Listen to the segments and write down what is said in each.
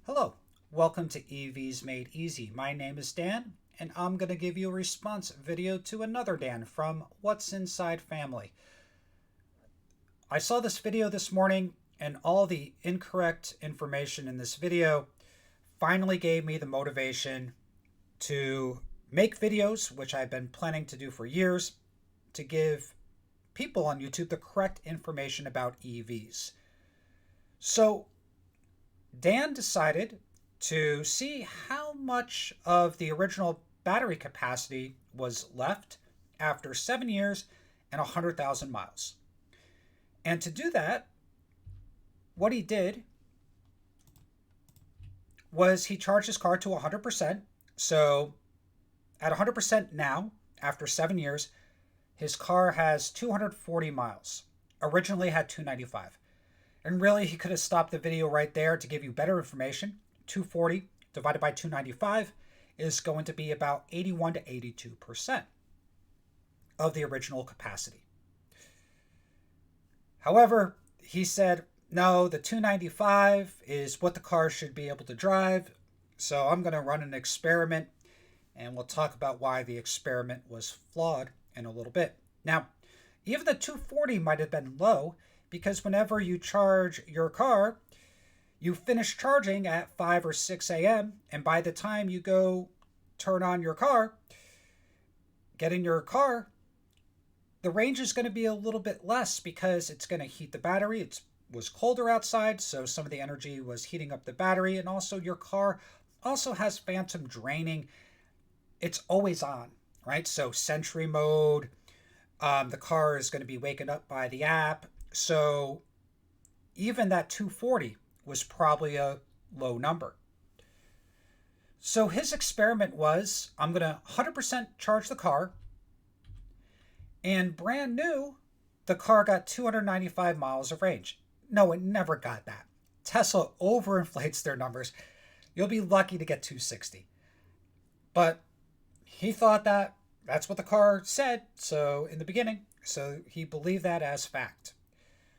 Hello, welcome to EVs Made Easy. My name is Dan, and I'm going to give you a response video to another Dan from What's Inside Family. I saw this video this morning, and all the incorrect information in this video finally gave me the motivation to make videos, which I've been planning to do for years, to give people on YouTube the correct information about EVs. So, Dan decided to see how much of the original battery capacity was left after 7 years and 100,000 miles. And to do that, what he did was he charged his car to 100%. So at 100% now, after 7 years, his car has 240 miles. Originally had 295. And really, he could have stopped the video right there to give you better information. 240 divided by 295 is going to be about 81 to 82% of the original capacity. However, he said, no, the 295 is what the car should be able to drive. So I'm going to run an experiment, and we'll talk about why the experiment was flawed in a little bit. Now, even the 240 might have been low, because whenever you charge your car, you finish charging at 5 or 6 a.m., and by the time you go turn on your car, get in your car, the range is going to be a little bit less because it's going to heat the battery. It was colder outside, so some of the energy was heating up the battery, and also your car also has phantom draining. It's always on, right? So Sentry mode, the car is going to be waken up by the app. So even that 240 was probably a low number. So his experiment was, I'm going to 100% charge the car, and brand new, the car got 295 miles of range. No, it never got that. Tesla overinflates their numbers. You'll be lucky to get 260. But he thought that that's what the car said, so in the beginning, so he believed that as fact.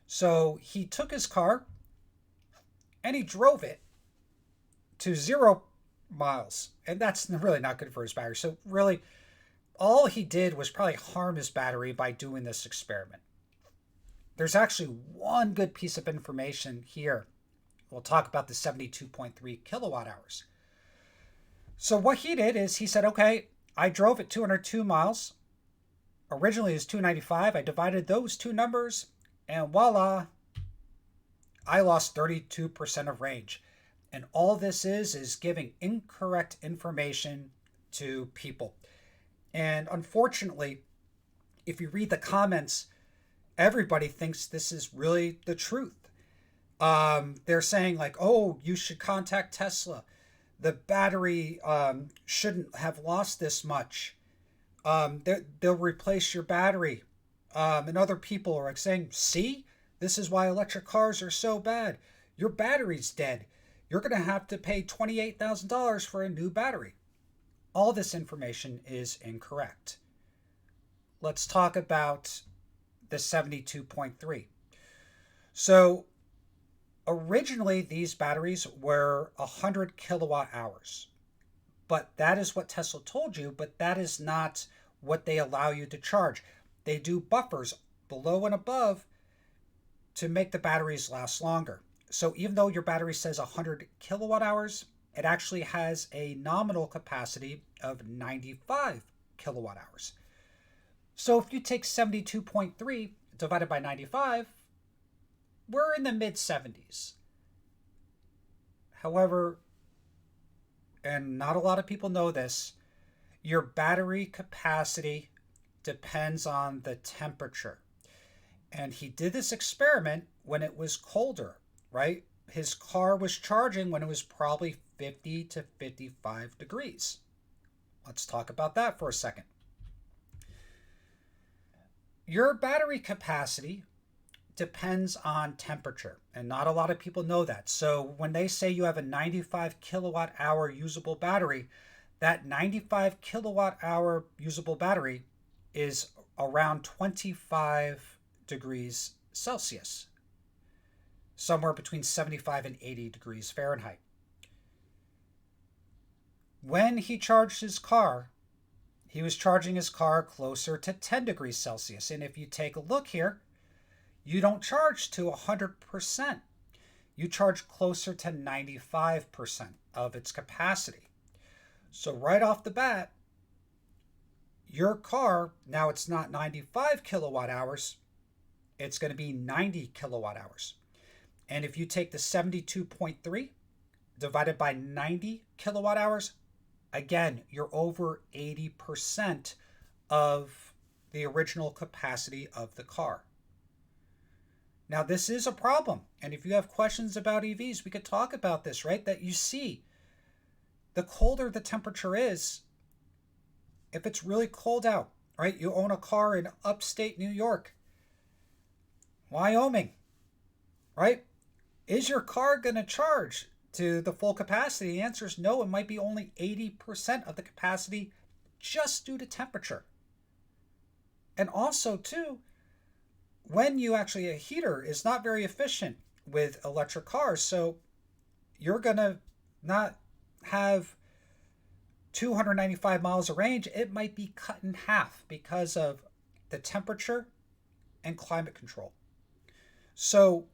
So he took his car and he drove it to 0 miles. And that's really not good for his battery. So really, all he did was probably harm his battery by doing this experiment. There's actually one good piece of information here. We'll talk about the 72.3 kilowatt hours. So what he did is he said, okay, I drove at 202 miles. Originally it was 295. I divided those two numbers, and voila, I lost 32% of range. And all this is giving incorrect information to people. And unfortunately, if you read the comments, everybody thinks this is really the truth. They're saying like, oh, you should contact Tesla. The battery shouldn't have lost this much. They'll replace your battery. And other people are like saying, see, this is why electric cars are so bad. Your battery's dead. You're going to have to pay $28,000 for a new battery. All this information is incorrect. Let's talk about the 72.3. So originally these batteries were 100 kilowatt hours. But that is what Tesla told you, but that is not what they allow you to charge. They do buffers below and above to make the batteries last longer. So even though your battery says 100 kilowatt hours, it actually has a nominal capacity of 95 kilowatt hours. So if you take 72.3 divided by 95, we're in the mid 70s. However, and not a lot of people know this, your battery capacity depends on the temperature. And he did this experiment when it was colder, right? His car was charging when it was probably 50 to 55 degrees. Let's talk about that for a second. Your battery capacity depends on temperature, and not a lot of people know that. So when they say you have a 95 kilowatt hour usable battery, that 95 kilowatt hour usable battery is around 25 degrees Celsius, somewhere between 75 and 80 degrees Fahrenheit. When he charged his car, he was charging his car closer to 10 degrees Celsius. And if you take a look here, you don't charge to 100%. You charge closer to 95% of its capacity. So right off the bat, your car, now it's not 95 kilowatt hours, it's going to be 90 kilowatt hours. And if you take the 72.3 divided by 90 kilowatt hours, again, you're over 80% of the original capacity of the car. Now, this is a problem. And if you have questions about EVs, we could talk about this, right? That you see, the colder the temperature is, if it's really cold out, right? You own a car in upstate New York, Wyoming, right? Is your car going to charge to the full capacity? The answer is no. It might be only 80% of the capacity just due to temperature. And also, too, when you actually, a heater is not very efficient with electric cars. So you're going to not have 295 miles of range. It might be cut in half because of the temperature and climate control. So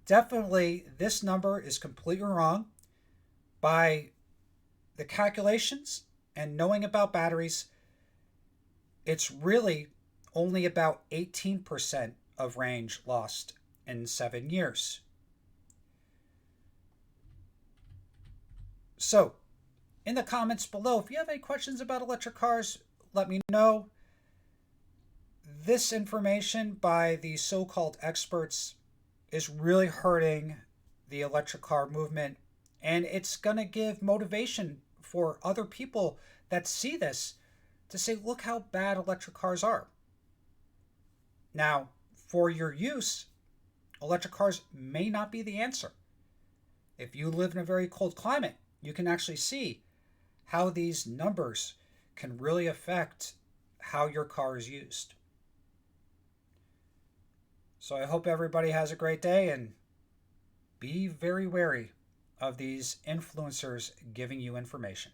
definitely this number is completely wrong. By the calculations and knowing about batteries, it's really only about 18% of range lost in 7 years. So, in the comments below, if you have any questions about electric cars, let me know. This information by the so-called experts is really hurting the electric car movement, and it's going to give motivation for other people that see this to say, look how bad electric cars are. Now, for your use, electric cars may not be the answer. If you live in a very cold climate, you can actually see how these numbers can really affect how your car is used. So I hope everybody has a great day, and be very wary of these influencers giving you information.